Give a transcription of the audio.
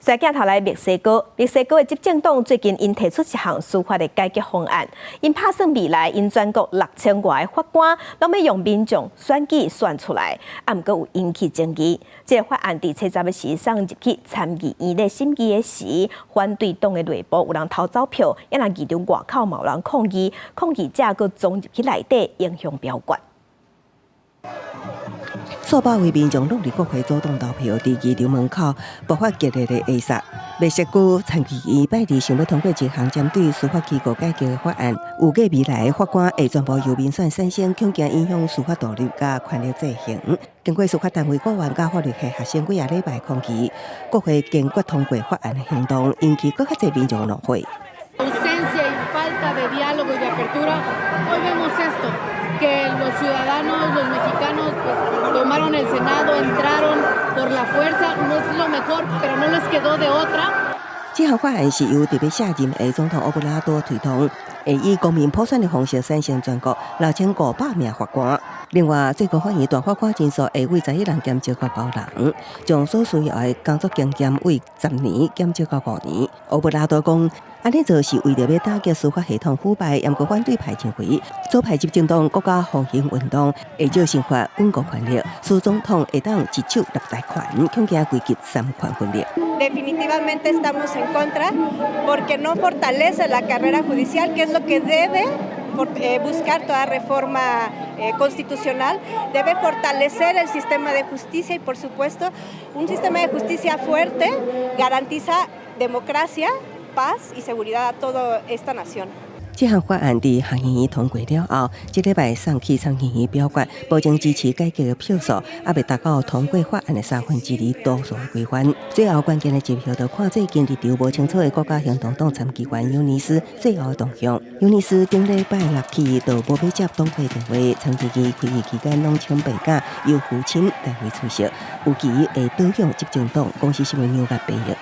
再镜头来墨西哥的执政党最近因提出一项司法的改革方案，因打算未来因全国6000多个法官，拢要用民众选举选出来，不过有引起争议。这个法案伫7月时送入去参议院的审议的时，反对党的内部有人偷走票，也让议场外口嘛有人抗议，抗议者佫装入去内底，影响表决。数百位民众拢伫国会主动投票，伫议场门口爆发激烈的挨杀。墨西哥参议院拜二想要通过一项针对司法机构改革的法案，预计未来法官会全部由民选产生，恐惊影响司法独立甲权力制衡。经过司法单位顾问甲法律系学生几礼拜抗议，国会坚决通过法案的行动，引起更较侪民众的怒火。que los ciudadanos, los mexicanos, pues, tomaron el Senado, entraron por la fuerza, no es lo mejor, pero no les quedó de otra. 这项法案是由特别卸任的总统欧布拉多推动，会以公民普选的方式产生全国6500名法官。另外，最高法院大法官人数会为11人减少到9人，将所需要的工作经验为10年减少到5年。欧布拉多讲，安尼做是为了要打击司法系统腐败，也毋过反对派认为，左派执政党国家复兴运动会借宪法稳固权力，使总统会当一手拿大权，恐惊危及三权分立。Definitivamente estamos en contra porque no fortalece la carrera judicial, que es lo que debe buscar toda reforma constitucional, debe fortalecer el sistema de justicia y, por supuesto, un sistema de justicia fuerte garantiza democracia, paz y seguridad a toda esta nación. 这项法案伫下议院通过了后，这礼拜送去参议院表决，保证支持改革的票数，也未达到通过法案的2/3多数的规范。最后关键的一票，就看最近立场无清楚的国家行动党参议员尤尼斯最后的动向。尤尼斯顶礼拜6起就无要接党会电话，参议院开议期间拢请病假，由父亲代为出席，有期会倒向执政党公司新闻纽约平日。